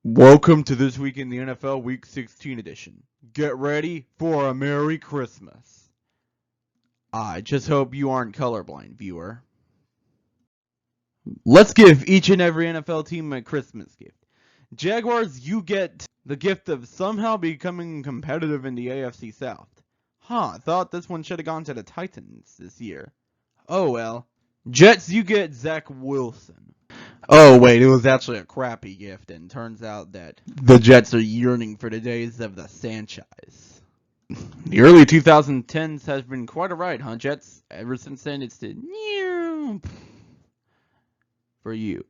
Welcome to This Week in the NFL Week 16 edition. Get ready for a Merry Christmas. I just hope you aren't colorblind, viewer. Let's give each and every NFL team a Christmas gift. Jaguars, you get the gift of somehow becoming competitive in the AFC South. I thought this one should have gone to the Titans this year. Oh well. Jets, you get Zach Wilson. Oh wait, it was actually a crappy gift, and turns out that the Jets are yearning for the days of the Sanchez. The early 2010s has been quite a ride, huh, Jets? Ever since then, it's the for you.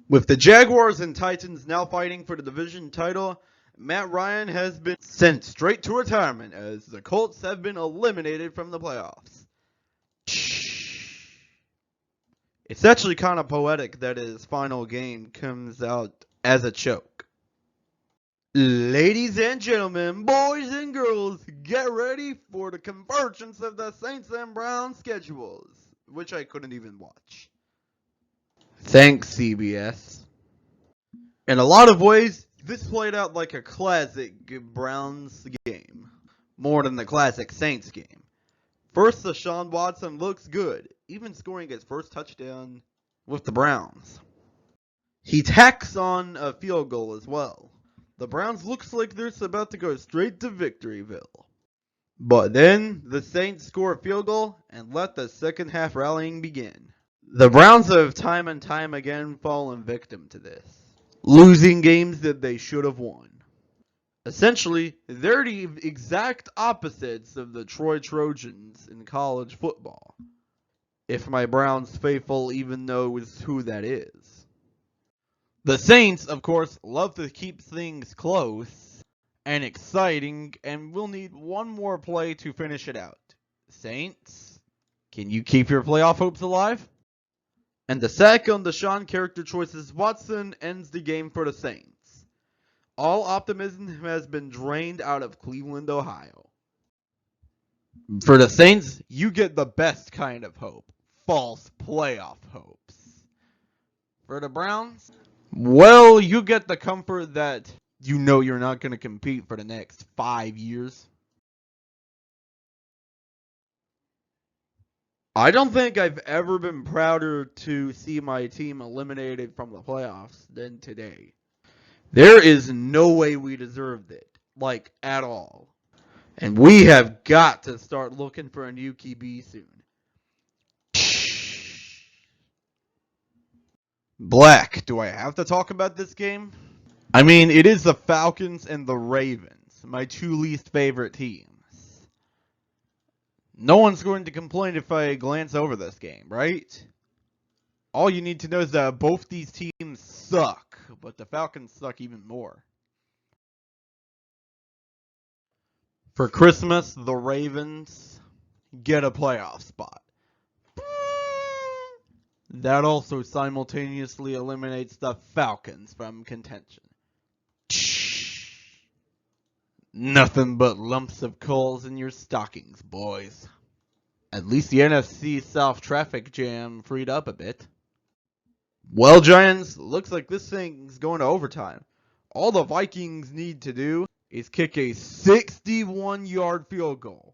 With the Jaguars and Titans now fighting for the division title, Matt Ryan has been sent straight to retirement as the Colts have been eliminated from the playoffs. It's actually kind of poetic that his final game comes out as a choke. Ladies and gentlemen, boys and girls, get ready for the convergence of the Saints and Browns schedules, which I couldn't even watch. Thanks, CBS. In a lot of ways, this played out like a classic Browns game, more than the classic Saints game. First, Deshaun Watson looks good, even scoring his first touchdown with the Browns. He tacks on a field goal as well. The Browns looks like they're about to go straight to Victoryville. But then, the Saints score a field goal and let the second half rallying begin. The Browns have time and time again fallen victim to this, losing games that they should have won. Essentially, they're the exact opposites of the Troy Trojans in college football, if my Browns faithful even knows who that is. The Saints, of course, love to keep things close and exciting, and we'll need one more play to finish it out. Saints, can you keep your playoff hopes alive? And the sack on Deshaun character choices Watson ends the game for the Saints. All optimism has been drained out of Cleveland, Ohio. For the Saints, you get the best kind of hope. False playoff hopes. For the Browns, well, you get the comfort that you know you're not going to compete for the next 5 years. I don't think I've ever been prouder to see my team eliminated from the playoffs than today. There is no way we deserved it, like, at all. And we have got to start looking for a new QB soon. Black, do I have to talk about this game? I mean, it is the Falcons and the Ravens, my two least favorite teams. No one's going to complain if I glance over this game, right? All you need to know is that both these teams suck, but the Falcons suck even more. For Christmas, the Ravens get a playoff spot. That also simultaneously eliminates the Falcons from contention. Nothing but lumps of coals in your stockings, boys. At least the NFC South traffic jam freed up a bit. Well, Giants, looks like this thing's going to overtime. All the Vikings need to do is kick a 61-yard field goal.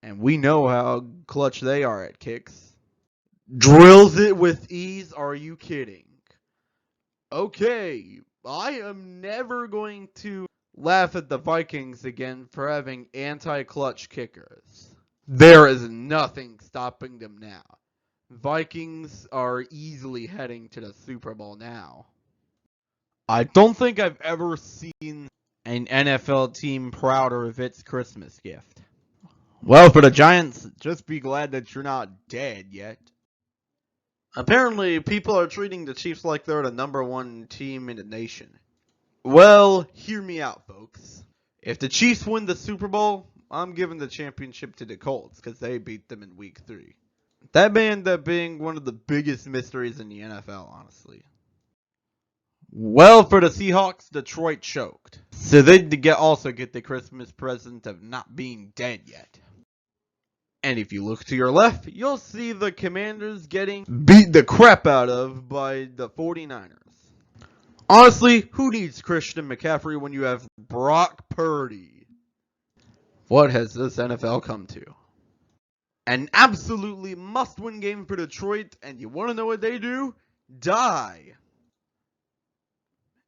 And we know how clutch they are at kicks. Drills it with ease, are you kidding? Okay, I am never going to laugh at the Vikings again for having anti-clutch kickers. There is nothing stopping them now. Vikings are easily heading to the Super Bowl now. I don't think I've ever seen an NFL team prouder of its Christmas gift. Well, for the Giants, just be glad that you're not dead yet. Apparently, people are treating the Chiefs like they're the number one team in the nation. Well, hear me out, folks. If the Chiefs win the Super Bowl, I'm giving the championship to the Colts because they beat them in Week 3. That may end up being one of the biggest mysteries in the NFL, honestly. Well, for the Seahawks, Detroit choked. So they also get the Christmas present of not being dead yet. And if you look to your left, you'll see the Commanders getting beat the crap out of by the 49ers. Honestly, who needs Christian McCaffrey when you have Brock Purdy? What has this NFL come to? An absolutely must-win game for Detroit, and you want to know what they do? Die.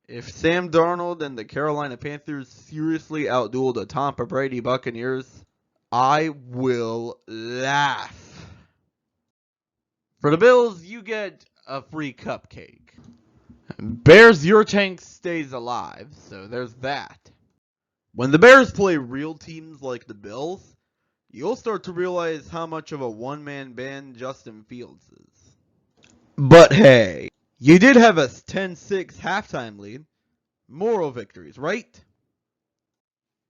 If Sam Darnold and the Carolina Panthers seriously outduel the Tampa Brady Buccaneers, I will laugh. For the Bills, you get a free cupcake. Bears, your tank stays alive, so there's that. When the Bears play real teams like the Bills, you'll start to realize how much of a one-man band Justin Fields is. But hey, you did have a 10-6 halftime lead. Moral victories, right?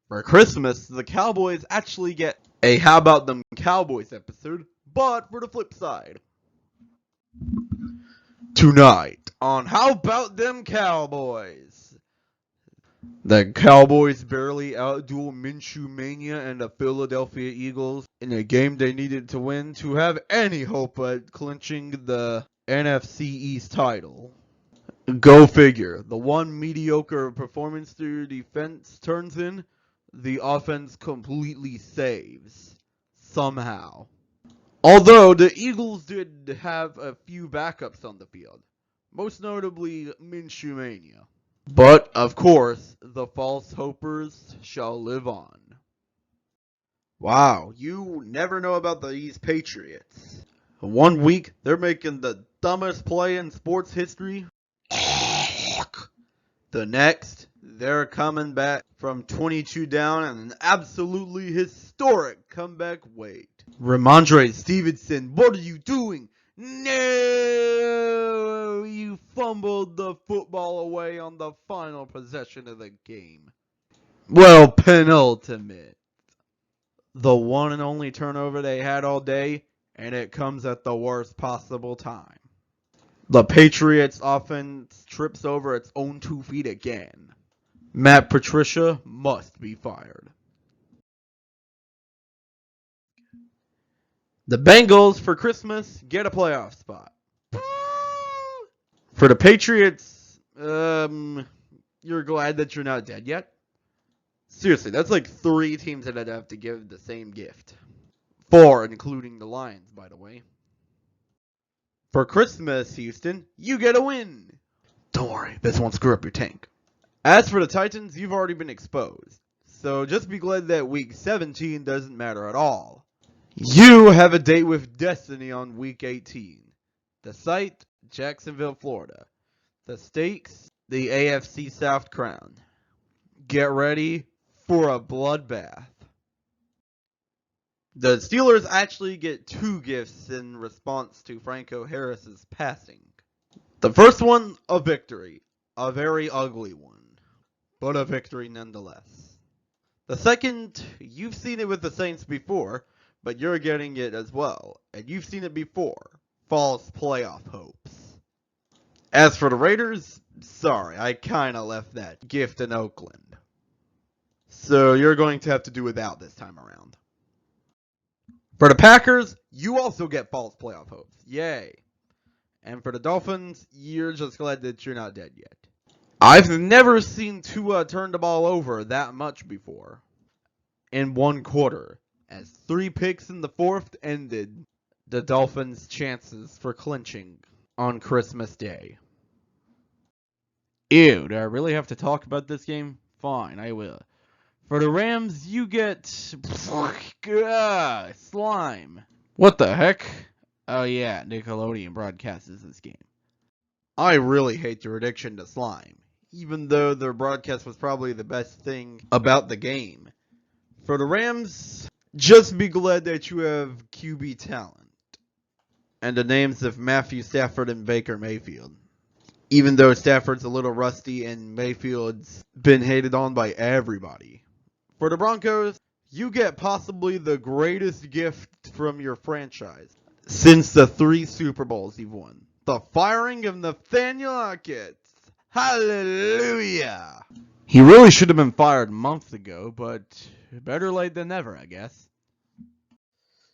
For Christmas, the Cowboys actually get a How About Them Cowboys episode, but for the flip side. Tonight on How About Them Cowboys. The Cowboys barely outduel Minshew Mania and the Philadelphia Eagles in a game they needed to win to have any hope at clinching the NFC East title. Go figure. The one mediocre performance their defense turns in, the offense completely saves. Somehow. Although the Eagles did have a few backups on the field, most notably Minshew Mania. But, of course, the false hopers shall live on. Wow, you never know about these Patriots. 1 week, they're making the dumbest play in sports history. The next, they're coming back from 22 down and an absolutely historic comeback wait. Ramondre Stevenson, what are you doing? No! You fumbled the football away on the final possession of the game. Well, penultimate. The one and only turnover they had all day, and it comes at the worst possible time. The Patriots offense trips over its own 2 feet again. Matt Patricia must be fired. The Bengals, for Christmas, get a playoff spot. For the Patriots, you're glad that you're not dead yet? Seriously, that's like 3 teams that I'd have to give the same gift. 4, including the Lions, by the way. For Christmas, Houston, you get a win. Don't worry, this won't screw up your tank. As for the Titans, you've already been exposed. So just be glad that week 17 doesn't matter at all. You have a date with destiny on week 18. The site, Jacksonville, Florida. The stakes, the AFC South crown. Get ready for a bloodbath. The Steelers actually get 2 gifts in response to Franco Harris's passing. The first one, a victory. A very ugly one, but a victory nonetheless. The second, you've seen it with the Saints before, but you're getting it as well, and you've seen it before. False playoff hopes. As for the Raiders, sorry, I kinda left that gift in Oakland. So you're going to have to do without this time around. For the Packers, you also get false playoff hopes. Yay. And for the Dolphins, you're just glad that you're not dead yet. I've never seen Tua turn the ball over that much before. In 1 quarter, as 3 picks in the 4th ended the Dolphins' chances for clinching on Christmas Day. Ew, do I really have to talk about this game? Fine, I will. For the Rams, you get slime. What the heck? Oh yeah, Nickelodeon broadcasts this game. I really hate their addiction to slime, even though their broadcast was probably the best thing about the game. For the Rams, just be glad that you have QB talent. And the names of Matthew Stafford and Baker Mayfield. Even though Stafford's a little rusty and Mayfield's been hated on by everybody. For the Broncos, you get possibly the greatest gift from your franchise since the 3 Super Bowls you've won. The firing of Nathaniel Hackett. Hallelujah! He really should have been fired months ago, but better late than never, I guess.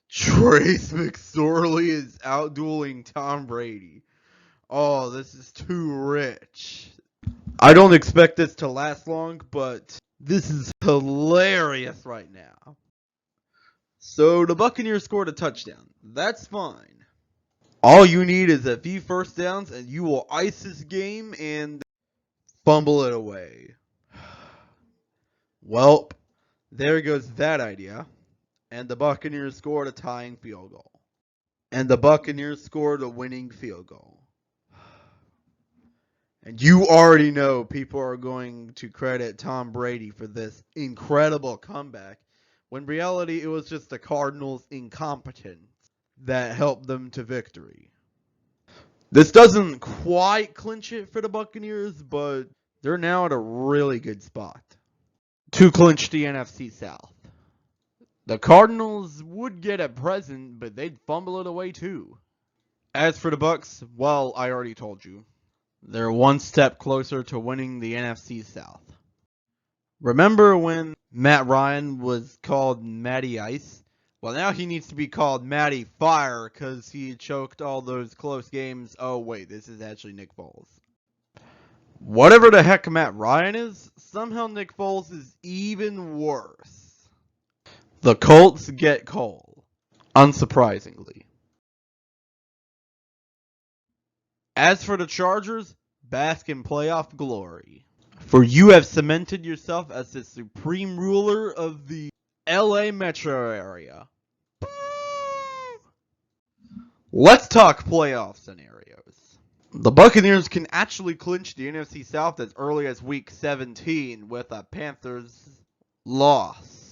Trace McSorley is outdueling Tom Brady. Oh, this is too rich. I don't expect this to last long, but this is hilarious right now. So the Buccaneers scored a touchdown. That's fine. All you need is a few first downs and you will ice this game and fumble it away. Welp, there goes that idea. And the Buccaneers scored a tying field goal. And the Buccaneers scored a winning field goal. And you already know people are going to credit Tom Brady for this incredible comeback, when in reality it was just the Cardinals' incompetence that helped them to victory. This doesn't quite clinch it for the Buccaneers, but they're now at a really good spot to clinch the NFC South. The Cardinals would get a present, but they'd fumble it away too. As for the Bucs, well, I already told you. They're one step closer to winning the NFC South. Remember when Matt Ryan was called Matty Ice? Well, now he needs to be called Matty Fire because he choked all those close games. Oh, wait, this is actually Nick Foles. Whatever the heck Matt Ryan is, somehow Nick Foles is even worse. The Colts get Cole, unsurprisingly. As for the Chargers, bask in playoff glory. For you have cemented yourself as the supreme ruler of the LA metro area. Let's talk playoff scenarios. The Buccaneers can actually clinch the NFC South as early as week 17 with a Panthers loss.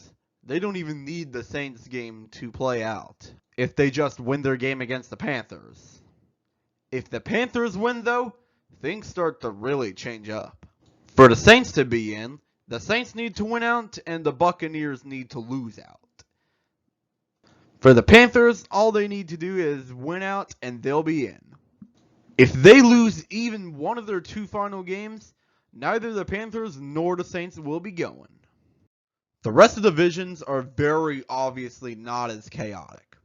They don't even need the Saints game to play out if they just win their game against the Panthers. If the Panthers win, though, things start to really change up. For the Saints to be in, the Saints need to win out, and the Buccaneers need to lose out. For the Panthers, all they need to do is win out, and they'll be in. If they lose even one of their two final games, neither the Panthers nor the Saints will be going. The rest of the divisions are very obviously not as chaotic.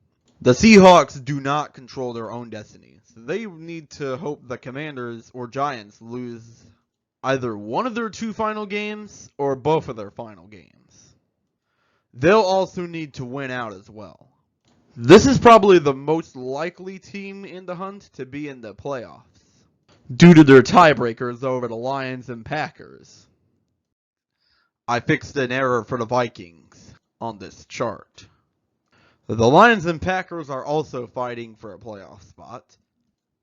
The Seahawks do not control their own destiny, so they need to hope the Commanders or Giants lose either one of their two final games or both of their final games. They'll also need to win out as well. This is probably the most likely team in the hunt to be in the playoffs, due to their tiebreakers over the Lions and Packers. I fixed an error for the Vikings on this chart. The Lions and Packers are also fighting for a playoff spot,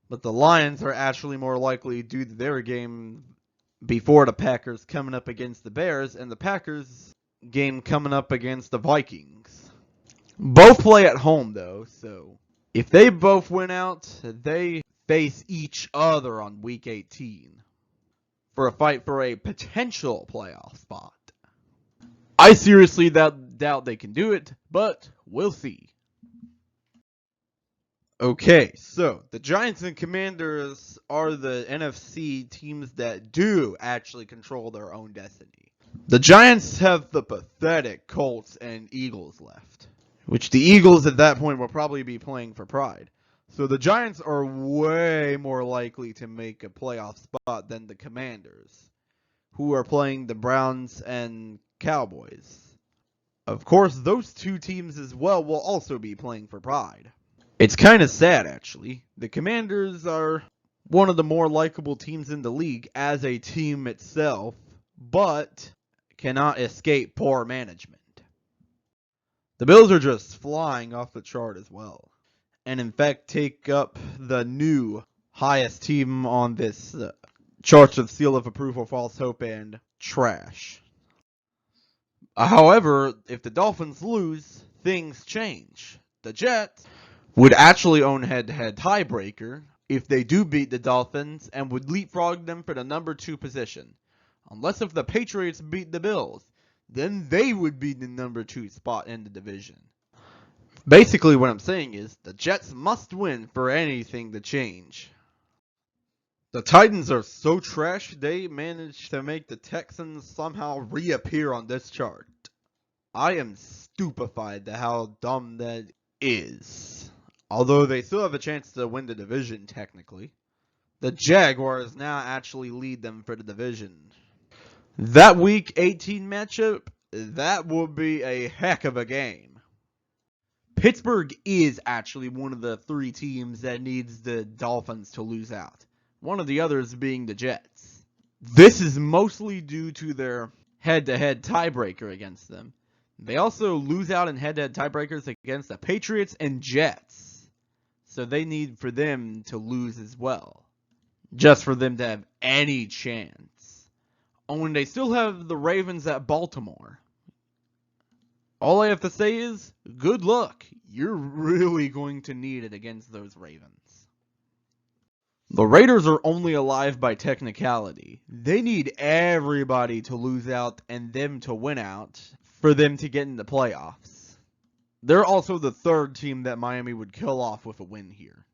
but the Lions are actually more likely due to their game before the Packers coming up against the Bears and the Packers game coming up against the Vikings. Both play at home though, so if they both win out, they face each other on week 18 for a fight for a potential playoff spot. I seriously doubt they can do it, but we'll see. Okay, so the Giants and Commanders are the NFC teams that do actually control their own destiny. The Giants have the pathetic Colts and Eagles left, which the Eagles at that point will probably be playing for pride. So the Giants are way more likely to make a playoff spot than the Commanders, who are playing the Browns and Cowboys. Of course, those two teams as well will also be playing for pride. It's kind of sad, actually. The Commanders are one of the more likable teams in the league as a team itself, but cannot escape poor management. The Bills are just flying off the chart as well, and in fact take up the new highest team on this chart with seal of approval, false hope, and trash. However, if the Dolphins lose, things change. The Jets would actually own head-to-head tiebreaker if they do beat the Dolphins and would leapfrog them for the number 2 position. Unless if the Patriots beat the Bills, then they would be the number 2 spot in the division. Basically what I'm saying is, the Jets must win for anything to change. The Titans are so trash, they managed to make the Texans somehow reappear on this chart. I am stupefied at how dumb that is, although they still have a chance to win the division technically, the Jaguars now actually lead them for the division. That Week 18 matchup, that will be a heck of a game. Pittsburgh is actually one of the 3 teams that needs the Dolphins to lose out. One of the others being the Jets. This is mostly due to their head-to-head tiebreaker against them. They also lose out in head-to-head tiebreakers against the Patriots and Jets. So they need for them to lose as well, just for them to have any chance. Only they still have the Ravens at Baltimore. All I have to say is, good luck. You're really going to need it against those Ravens. The Raiders are only alive by technicality. They need everybody to lose out and them to win out for them to get in the playoffs. They're also the 3rd team that Miami would kill off with a win here.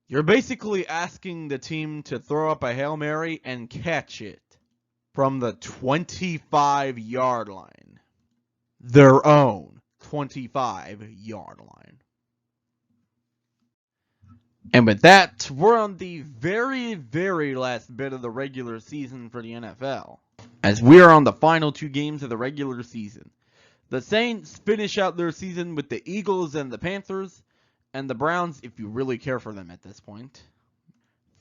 You're basically asking the team to throw up a Hail Mary and catch it from the 25-yard line. Their own 25-yard line. And with that, we're on the very, very last bit of the regular season for the NFL, as we are on the final 2 games of the regular season. The Saints finish out their season with the Eagles and the Panthers, and the Browns, if you really care for them at this point,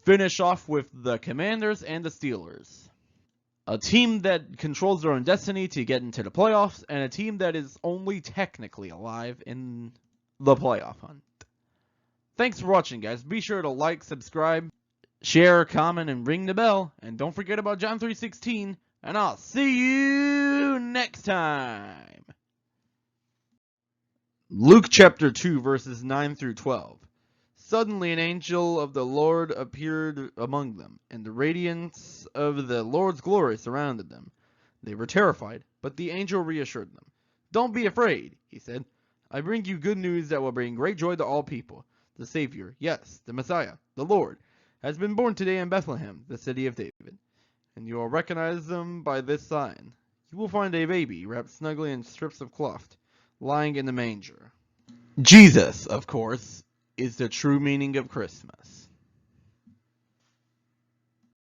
finish off with the Commanders and the Steelers. A team that controls their own destiny to get into the playoffs, and a team that is only technically alive in the playoff hunt. Thanks for watching, guys. Be sure to like, subscribe, share, comment, and ring the bell. And don't forget about John 3:16, and I'll see you next time. Luke chapter 2, verses 9 through 12. Suddenly an angel of the Lord appeared among them, and the radiance of the Lord's glory surrounded them. They were terrified, but the angel reassured them. "Don't be afraid," he said. "I bring you good news that will bring great joy to all people. The Savior, yes, the Messiah, the Lord, has been born today in Bethlehem, the city of David. And you will recognize them by this sign. You will find a baby wrapped snugly in strips of cloth, lying in the manger." Jesus, of course, is the true meaning of Christmas.